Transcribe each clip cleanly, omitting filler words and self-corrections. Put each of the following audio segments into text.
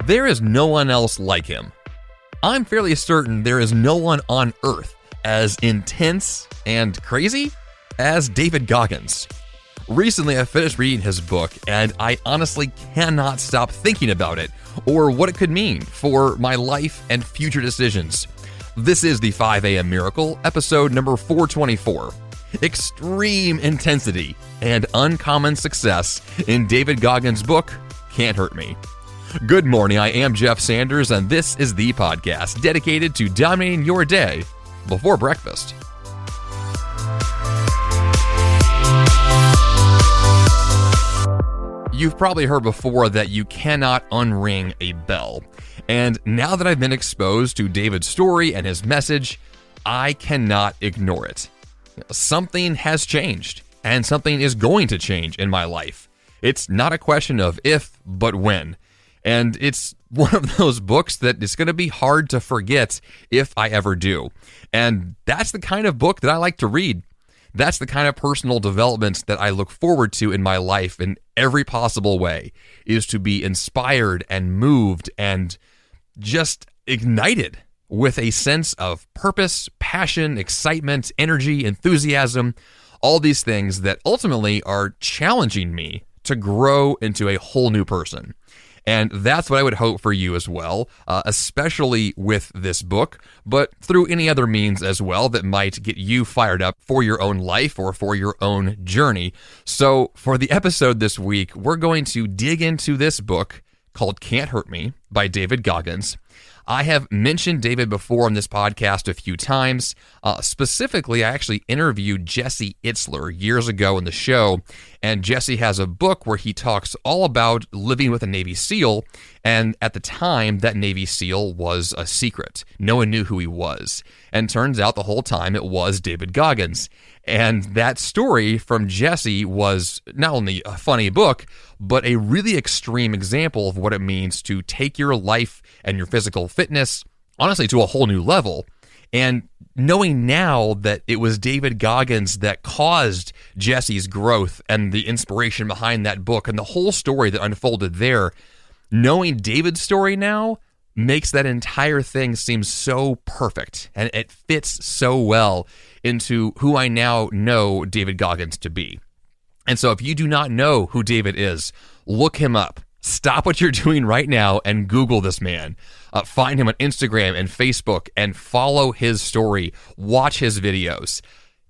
There is no one else like him. I'm fairly certain there is no one on earth as intense and crazy as David Goggins. Recently, I finished reading his book, and I honestly cannot stop thinking about it or what it could mean for my life and future decisions. This is the 5 a.m. Miracle, episode number 424. Extreme intensity and uncommon success in David Goggins' book, Can't Hurt Me. Good morning, I am Jeff Sanders, and this is the podcast dedicated to dominating your day before breakfast. You've probably heard before that you cannot unring a bell. And now that I've been exposed to David's story and his message, I cannot ignore it. Something has changed, and something is going to change in my life. It's not a question of if, but when. And it's one of those books that is going to be hard to forget if I ever do. And that's the kind of book that I like to read. That's the kind of personal developments that I look forward to in my life in every possible way, is to be inspired and moved and just ignited with a sense of purpose, passion, excitement, energy, enthusiasm, all these things that ultimately are challenging me to grow into a whole new person. And that's what I would hope for you as well, especially with this book, but through any other means as well that might get you fired up for your own life or for your own journey. So for the episode this week, we're going to dig into this book called Can't Hurt Me by David Goggins. I have mentioned David before on this podcast a few times. Specifically, I actually interviewed Jesse Itzler years ago in the show, and Jesse has a book where he talks all about living with a Navy SEAL, and at the time, that Navy SEAL was a secret. No one knew who he was, and turns out the whole time it was David Goggins. And that story from Jesse was not only a funny book, but a really extreme example of what it means to take your life and your physical fitness, honestly, to a whole new level. And knowing now that it was David Goggins that caused Jesse's growth and the inspiration behind that book and the whole story that unfolded there, knowing David's story now makes that entire thing seem so perfect, and it fits so well into who I now know David Goggins to be. And so if you do not know who David is, look him up. Stop what you're doing right now and Google this man. Find him on Instagram and Facebook and follow his story. Watch his videos.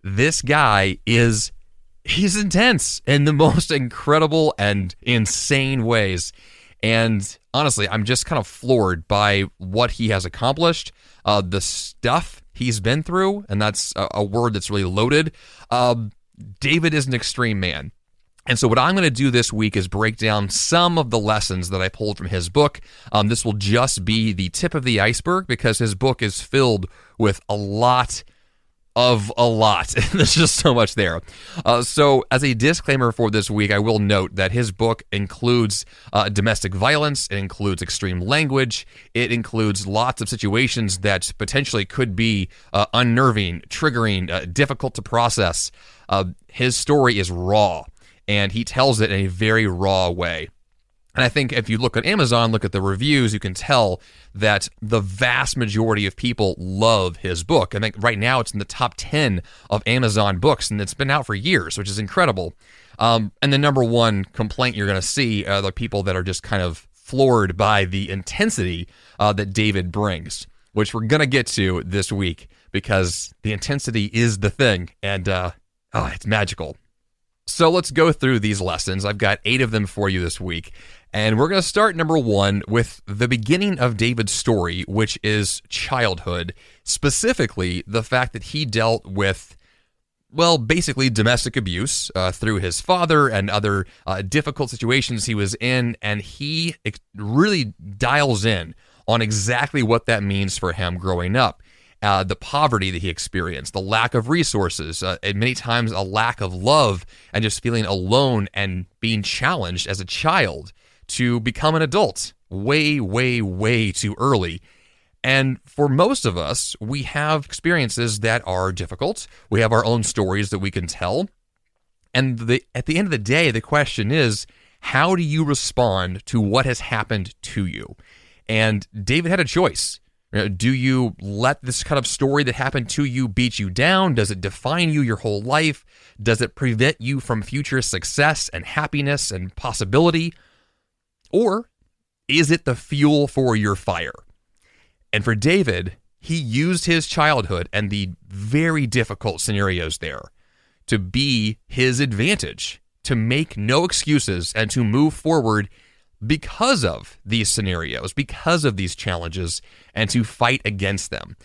This guy he's intense in the most incredible and insane ways. And honestly, I'm just kind of floored by what he has accomplished, the stuff he's been through, and that's a word that's really loaded. David is an extreme man. And so what I'm going to do this week is break down some of the lessons that I pulled from his book. This will just be the tip of the iceberg because his book is filled with a lot. There's just so much there. So as a disclaimer for this week, I will note that his book includes domestic violence. It includes extreme language. It includes lots of situations that potentially could be unnerving, triggering, difficult to process. His story is raw, and he tells it in a very raw way. And I think if you look at Amazon, look at the reviews, you can tell that the vast majority of people love his book. I think right now it's in the top 10 of Amazon books, and it's been out for years, which is incredible. And the number one complaint you're going to see are the people that are just kind of floored by the intensity that David brings, which we're going to get to this week because the intensity is the thing, and it's magical. So let's go through these lessons. I've got 8 of them for you this week. And we're going to start, number 1, with the beginning of David's story, which is childhood, specifically the fact that he dealt with, well, basically domestic abuse through his father and other difficult situations he was in, and he really dials in on exactly what that means for him growing up. The poverty that he experienced, the lack of resources, and many times a lack of love, and just feeling alone and being challenged as a child to become an adult way, way, way too early. And for most of us, we have experiences that are difficult. We have our own stories that we can tell. And at the end of the day, the question is, how do you respond to what has happened to you? And David had a choice. Do you let this kind of story that happened to you beat you down? Does it define you your whole life? Does it prevent you from future success and happiness and possibility? Or is it the fuel for your fire? And for David, he used his childhood and the very difficult scenarios there to be his advantage, to make no excuses and to move forward because of these scenarios, because of these challenges, and to fight against them.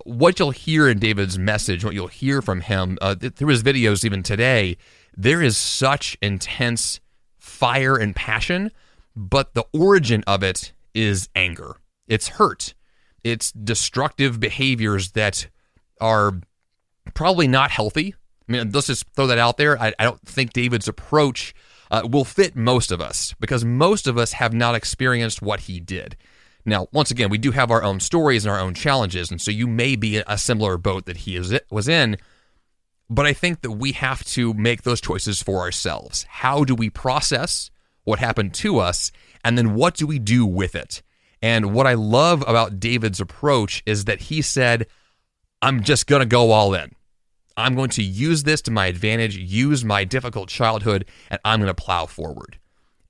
What you'll hear in David's message, what you'll hear from him through his videos even today, there is such intense fire and passion, but the origin of it is anger. It's hurt. It's destructive behaviors that are probably not healthy. I mean, let's just throw that out there. I don't think David's approach will fit most of us because most of us have not experienced what he did. Now, once again, we do have our own stories and our own challenges, and so you may be in a similar boat that he was in, but I think that we have to make those choices for ourselves. How do we process what happened to us, and then what do we do with it? And what I love about David's approach is that he said, I'm just going to go all in. I'm going to use this to my advantage, use my difficult childhood, and I'm going to plow forward.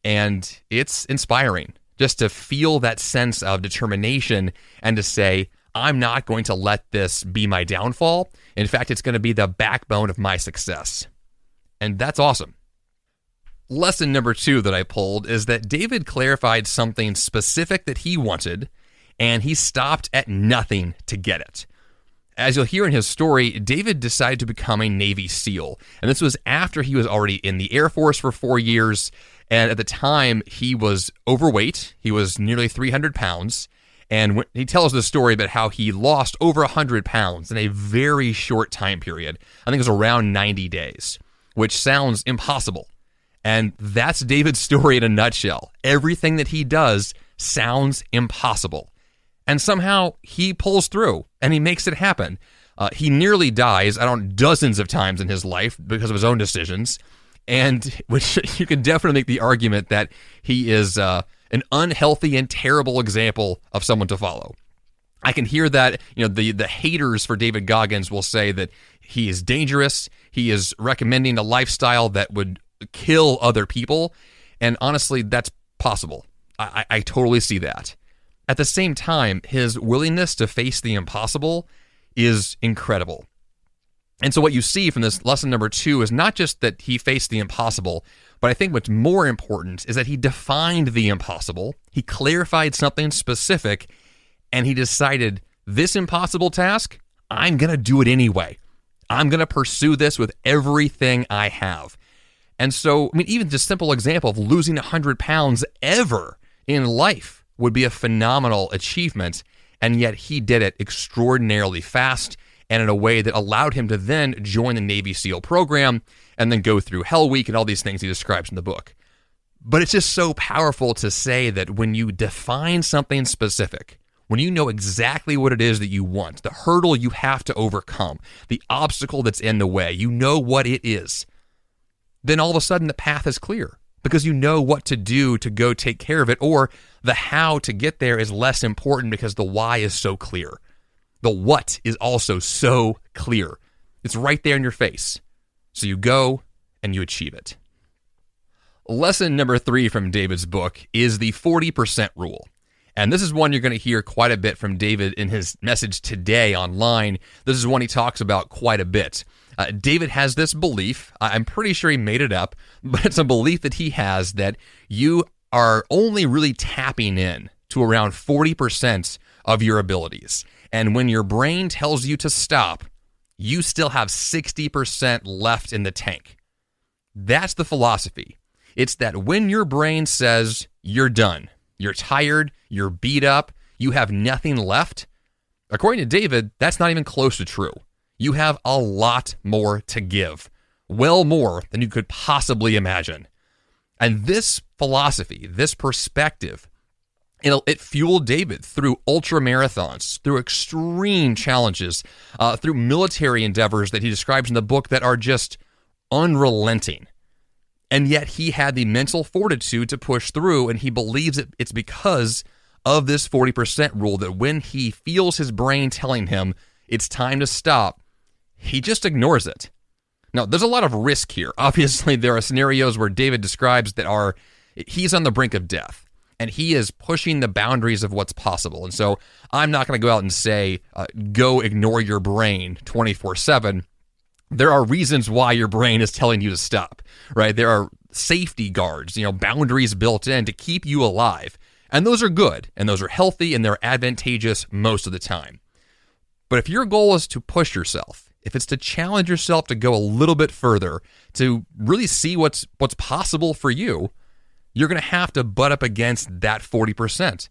And it's inspiring just to feel that sense of determination and to say, I'm not going to let this be my downfall. In fact, it's going to be the backbone of my success. And that's awesome. Lesson number 2 that I pulled is that David clarified something specific that he wanted, and he stopped at nothing to get it. As you'll hear in his story, David decided to become a Navy SEAL, and this was after he was already in the Air Force for 4 years, and at the time, he was overweight. He was nearly 300 pounds, and when he tells the story about how he lost over 100 pounds in a very short time period. I think it was around 90 days, which sounds impossible. And that's David's story in a nutshell. Everything that he does sounds impossible. And somehow he pulls through and he makes it happen. He nearly dies, dozens of times in his life because of his own decisions. And which you can definitely make the argument that he is an unhealthy and terrible example of someone to follow. I can hear that, the haters for David Goggins will say that he is dangerous. He is recommending a lifestyle that would kill other people. And honestly, that's possible. I totally see that. At the same time, his willingness to face the impossible is incredible. And so what you see from this lesson number 2 is not just that he faced the impossible, but I think what's more important is that he defined the impossible, he clarified something specific, and he decided, this impossible task, I'm going to do it anyway. I'm going to pursue this with everything I have. And so, even just a simple example of losing 100 pounds ever in life would be a phenomenal achievement, and yet he did it extraordinarily fast and in a way that allowed him to then join the Navy SEAL program and then go through Hell Week and all these things he describes in the book. But it's just so powerful to say that when you define something specific, when you know exactly what it is that you want, the hurdle you have to overcome, the obstacle that's in the way, you know what it is, then all of a sudden the path is clear because you know what to do to go take care of it, or the how to get there is less important because the why is so clear. The what is also so clear. It's right there in your face. So you go and you achieve it. Lesson number 3 from David's book is the 40% rule. And this is one you're going to hear quite a bit from David in his message today online. This is one he talks about quite a bit. David has this belief, I'm pretty sure he made it up, but it's a belief that he has that you are only really tapping in to around 40% of your abilities. And when your brain tells you to stop, you still have 60% left in the tank. That's the philosophy. It's that when your brain says you're done, you're tired, you're beat up, you have nothing left, according to David, that's not even close to true. You have a lot more to give, well more than you could possibly imagine. And this philosophy, this perspective, it fueled David through ultra marathons, through extreme challenges, through military endeavors that he describes in the book that are just unrelenting. And yet he had the mental fortitude to push through, and he believes it's because of this 40% rule that when he feels his brain telling him it's time to stop, he just ignores it. Now, there's a lot of risk here. Obviously, there are scenarios where David describes that he's on the brink of death, and he is pushing the boundaries of what's possible. And so I'm not going to go out and say, go ignore your brain 24/7. There are reasons why your brain is telling you to stop, right? There are safety guards, boundaries built in to keep you alive. And those are good, and those are healthy, and they're advantageous most of the time. But if your goal is to push yourself, if it's to challenge yourself to go a little bit further, to really see what's possible for you, you're going to have to butt up against that 40%.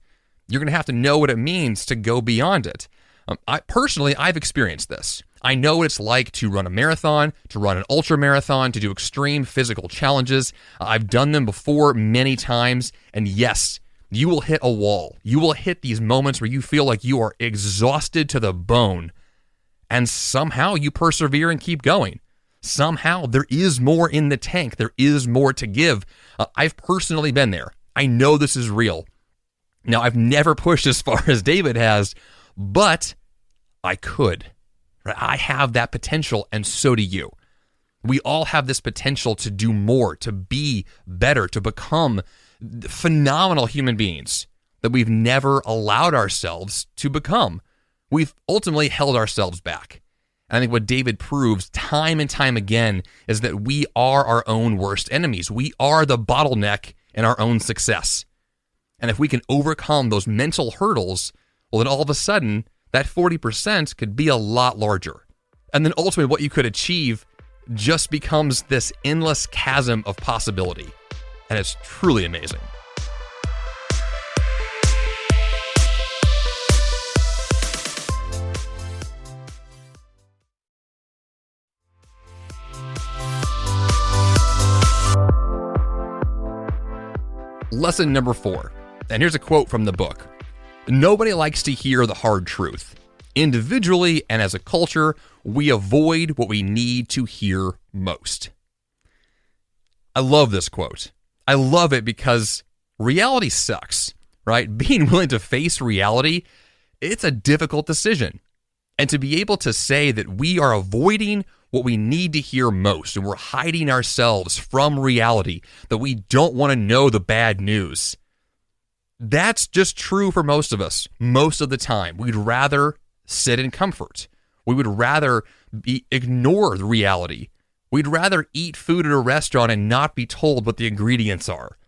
You're going to have to know what it means to go beyond it. I've experienced this. I know what it's like to run a marathon, to run an ultra marathon, to do extreme physical challenges. I've done them before many times, and yes, you will hit a wall. You will hit these moments where you feel like you are exhausted to the bone, and somehow you persevere and keep going. Somehow there is more in the tank. There is more to give. I've personally been there. I know this is real. Now, I've never pushed as far as David has, but I could. I have that potential, and so do you. We all have this potential to do more, to be better, to become phenomenal human beings that we've never allowed ourselves to become. We've ultimately held ourselves back. And I think what David proves time and time again is that we are our own worst enemies. We are the bottleneck in our own success. And if we can overcome those mental hurdles, well, then all of a sudden, that 40% could be a lot larger. And then ultimately what you could achieve just becomes this endless chasm of possibility. And it's truly amazing. Lesson number 4. And here's a quote from the book. Nobody likes to hear the hard truth. Individually and as a culture, we avoid what we need to hear most. I love this quote. I love it because reality sucks, right? Being willing to face reality, it's a difficult decision. And to be able to say that we are avoiding what we need to hear most, and we're hiding ourselves from reality, that we don't want to know the bad news, that's just true for most of us, most of the time. We'd rather sit in comfort. We would rather ignore the reality. We'd rather eat food at a restaurant and not be told what the ingredients are.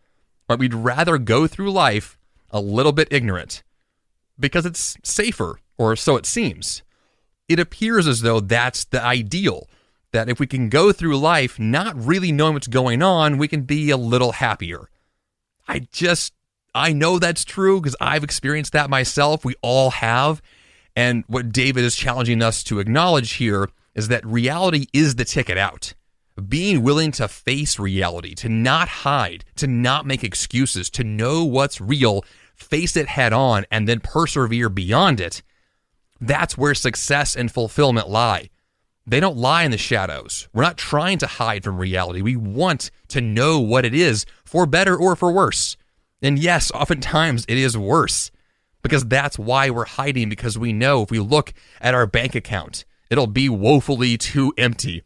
Right? We'd rather go through life a little bit ignorant because it's safer, or so it seems. It appears as though that's the ideal, that if we can go through life not really knowing what's going on, we can be a little happier. I know that's true because I've experienced that myself. We all have. And what David is challenging us to acknowledge here is that reality is the ticket out. Being willing to face reality, to not hide, to not make excuses, to know what's real, face it head on, and then persevere beyond it. That's where success and fulfillment lie. They don't lie in the shadows. We're not trying to hide from reality. We want to know what it is, for better or for worse. And yes, oftentimes it is worse, because that's why we're hiding, because we know if we look at our bank account, it'll be woefully too empty.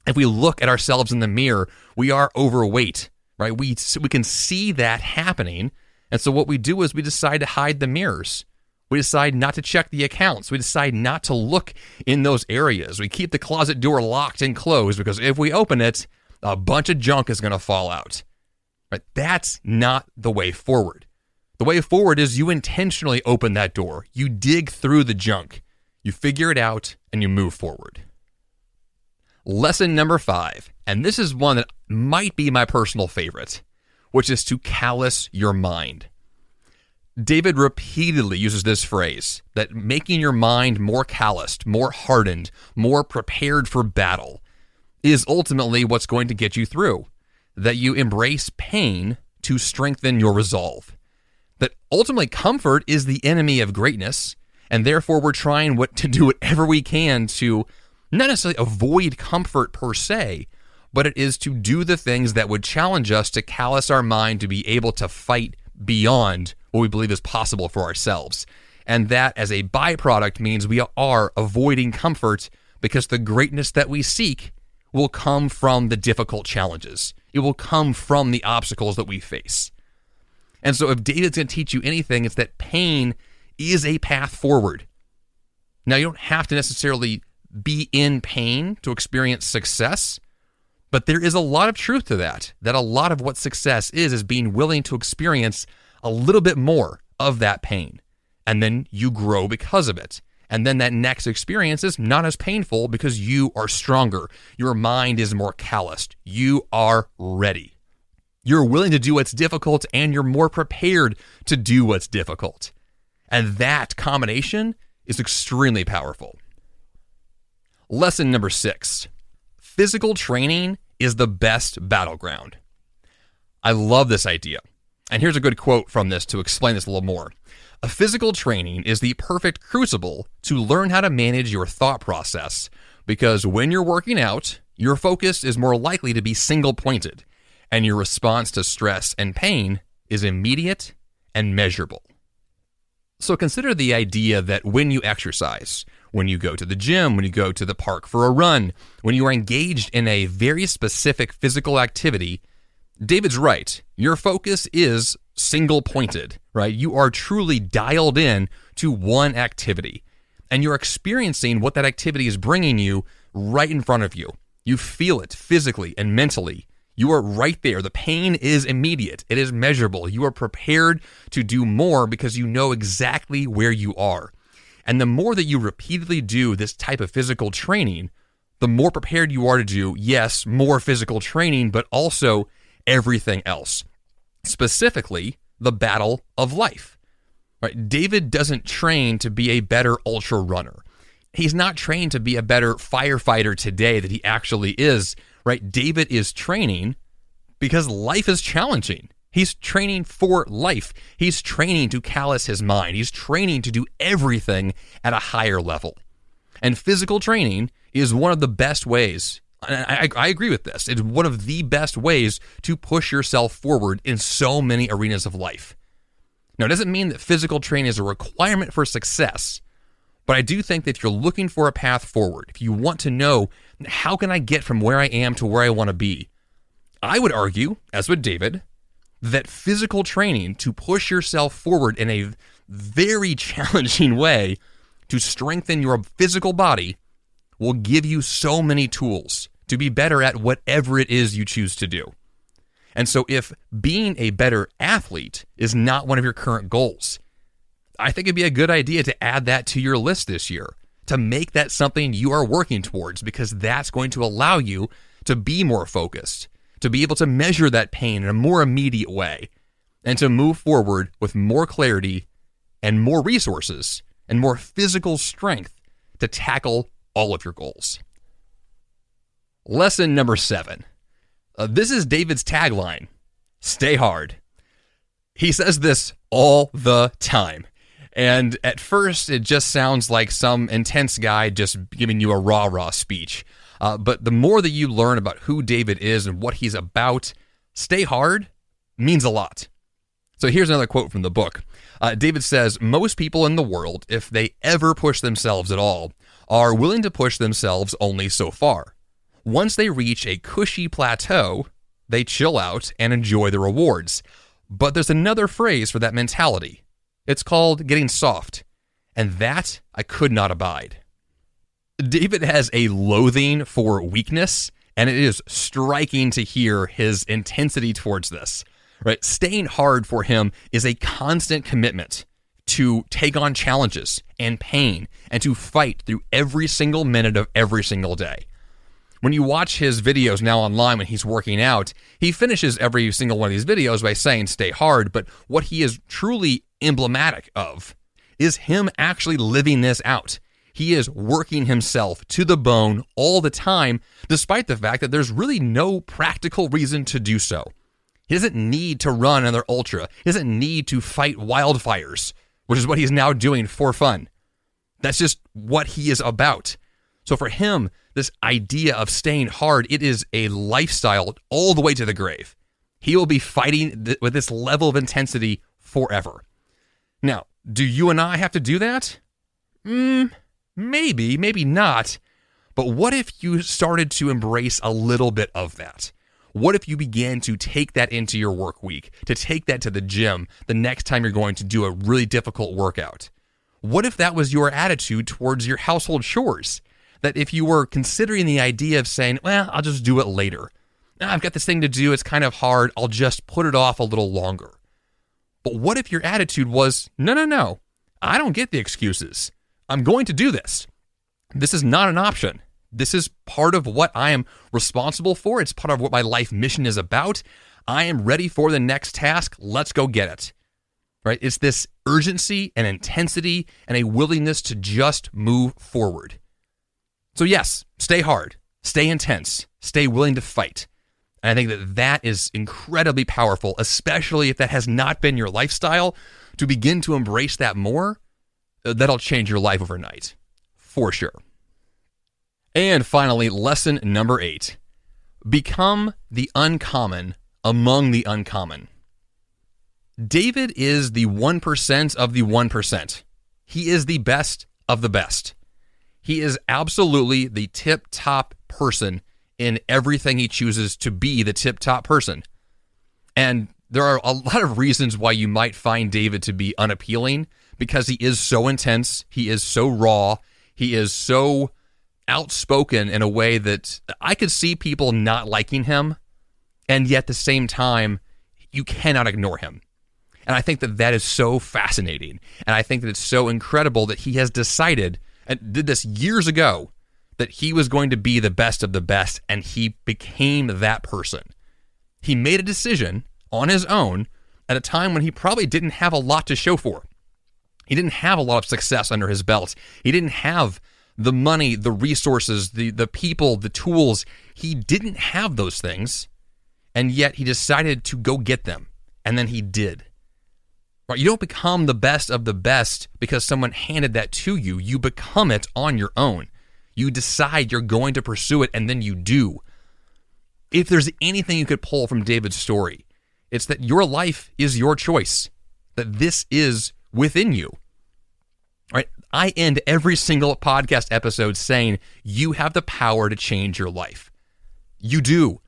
If we look at ourselves in the mirror, we are overweight, right? We can see that happening. And so what we do is we decide to hide the mirrors. We decide not to check the accounts. We decide not to look in those areas. We keep the closet door locked and closed because if we open it, a bunch of junk is going to fall out. Right? That's not the way forward. The way forward is you intentionally open that door. You dig through the junk. You figure it out and you move forward. Lesson number 5, and this is one that might be my personal favorite, which is to callous your mind. David repeatedly uses this phrase, that making your mind more calloused, more hardened, more prepared for battle is ultimately what's going to get you through. That you embrace pain to strengthen your resolve. That ultimately comfort is the enemy of greatness, and therefore we're trying to do whatever we can to not necessarily avoid comfort per se, but it is to do the things that would challenge us to callous our mind to be able to fight beyond what we believe is possible for ourselves. And that, as a byproduct, means we are avoiding comfort because the greatness that we seek will come from the difficult challenges. It will come from the obstacles that we face. And so if David's going to teach you anything, it's that pain is a path forward. Now, you don't have to necessarily be in pain to experience success, but there is a lot of truth to that a lot of what success is being willing to experience a little bit more of that pain. And then you grow because of it. And then that next experience is not as painful because you are stronger. Your mind is more calloused. You are ready. You're willing to do what's difficult, and you're more prepared to do what's difficult. And that combination is extremely powerful. Lesson number 6. Physical training is the best battleground. I love this idea. And here's a good quote from this to explain this a little more. A physical training is the perfect crucible to learn how to manage your thought process, because when you're working out, your focus is more likely to be single-pointed, and your response to stress and pain is immediate and measurable. So consider the idea that when you exercise, when you go to the gym, when you go to the park for a run, when you are engaged in a very specific physical activity, David's right. Your focus is single-pointed, right? You are truly dialed in to one activity, and you're experiencing what that activity is bringing you right in front of you. You feel it physically and mentally. You are right there. The pain is immediate. It is measurable. You are prepared to do more because you know exactly where you are. And the more that you repeatedly do this type of physical training, the more prepared you are to do, yes, more physical training, but also everything else. Specifically, the battle of life. Right? David doesn't train to be a better ultra runner. He's not trained to be a better firefighter today than he actually is. Right? David is training because life is challenging. He's training for life. He's training to callous his mind. He's training to do everything at a higher level. And physical training is one of the best ways, and I agree with this, it's one of the best ways to push yourself forward in so many arenas of life. Now, it doesn't mean that physical training is a requirement for success, but I do think that if you're looking for a path forward, if you want to know, how can I get from where I am to where I want to be? I would argue, as would David, that physical training to push yourself forward in a very challenging way to strengthen your physical body will give you so many tools to be better at whatever it is you choose to do. And so if being a better athlete is not one of your current goals, I think it'd be a good idea to add that to your list this year, to make that something you are working towards, because that's going to allow you to be more focused, to be able to measure that pain in a more immediate way, and to move forward with more clarity and more resources and more physical strength to tackle all of your goals. Lesson number 7. This is David's tagline: stay hard. He says this all the time. And at first, it just sounds like some intense guy just giving you a rah-rah speech. But the more that you learn about who David is and what he's about, stay hard means a lot. So here's another quote from the book. David says, most people in the world, if they ever push themselves at all, are willing to push themselves only so far. Once they reach a cushy plateau, they chill out and enjoy the rewards. But there's another phrase for that mentality. It's called getting soft, and that I could not abide. David has a loathing for weakness, and it is striking to hear his intensity towards this. Right? Staying hard for him is a constant commitment to take on challenges and pain and to fight through every single minute of every single day. When you watch his videos now online when he's working out, he finishes every single one of these videos by saying stay hard, but what he is truly emblematic of is him actually living this out. He is working himself to the bone all the time, despite the fact that there's really no practical reason to do so. He doesn't need to run another ultra. He doesn't need to fight wildfires, which is what he's now doing for fun. That's just what he is about. So for him, this idea of staying hard, it is a lifestyle all the way to the grave. He will be fighting with this level of intensity forever. Now, do you and I have to do that? Maybe, maybe not. But what if you started to embrace a little bit of that? What if you began to take that into your work week, to take that to the gym the next time you're going to do a really difficult workout? What if that was your attitude towards your household chores? That if you were considering the idea of saying, well, I'll just do it later. I've got this thing to do, it's kind of hard, I'll just put it off a little longer. But what if your attitude was, no, I don't get the excuses. I'm going to do this. This is not an option. This is part of what I am responsible for. It's part of what my life mission is about. I am ready for the next task. Let's go get it. Right? It's this urgency and intensity and a willingness to just move forward. So yes, stay hard, stay intense, stay willing to fight. And I think that that is incredibly powerful, especially if that has not been your lifestyle. To begin to embrace that more, that'll change your life overnight, for sure. And finally, lesson number 8. Become the uncommon among the uncommon. David is the 1% of the 1%. He is the best of the best. He is absolutely the tip-top person in everything he chooses to be the tip-top person. And there are a lot of reasons why you might find David to be unappealing, because he is so intense, he is so raw, he is so outspoken in a way that I could see people not liking him, and yet at the same time, you cannot ignore him. And I think that that is so fascinating, and I think that it's so incredible that he has decided, and did this years ago, that he was going to be the best of the best, and he became that person. He made a decision on his own at a time when he probably didn't have a lot to show for. He didn't have a lot of success under his belt. He didn't have the money, the resources, the people, the tools. He didn't have those things, and yet he decided to go get them, and then he did. Right? You don't become the best of the best because someone handed that to you. You become it on your own. You decide you're going to pursue it, and then you do. If there's anything you could pull from David's story, it's that your life is your choice, that this is within you. Right? I end every single podcast episode saying you have the power to change your life. You do.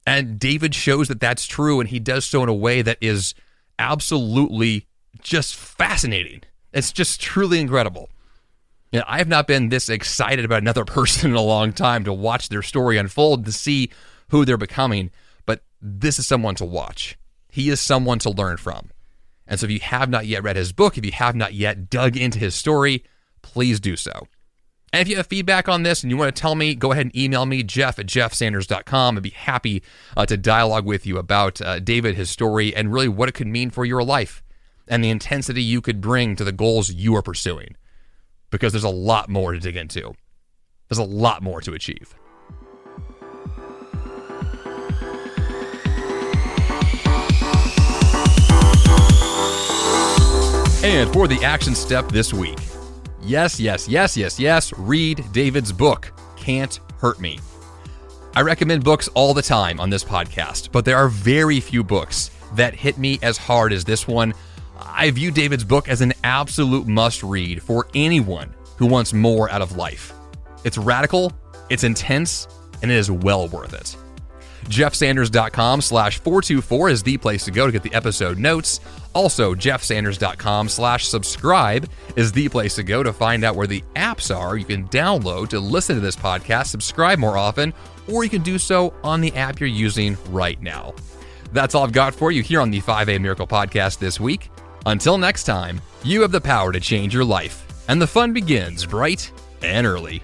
And David shows that that's true, and he does so in a way that is absolutely just fascinating. It's just truly incredible. You know, I have not been this excited about another person in a long time to watch their story unfold, to see who they're becoming, but this is someone to watch. He is someone to learn from. And so if you have not yet read his book, if you have not yet dug into his story, please do so. And if you have feedback on this and you want to tell me, go ahead and email me, jeff@jeffsanders.com. I'd be happy to dialogue with you about David, his story, and really what it could mean for your life and the intensity you could bring to the goals you are pursuing. Because there's a lot more to dig into. There's a lot more to achieve. And for the action step this week, yes, read David's book, Can't Hurt Me. I recommend books all the time on this podcast, but there are very few books that hit me as hard as this one. I view David's book as an absolute must-read for anyone who wants more out of life. It's radical, it's intense, and it is well worth it. jeffsanders.com/424 is the place to go to get the episode notes. Also, jeffsanders.com/subscribe is the place to go to find out where the apps are you can download to listen to this podcast, subscribe more often, or you can do so on the app you're using right now. That's all I've got for you here on the 5A Miracle Podcast this week. Until next time, you have the power to change your life, and the fun begins bright and early.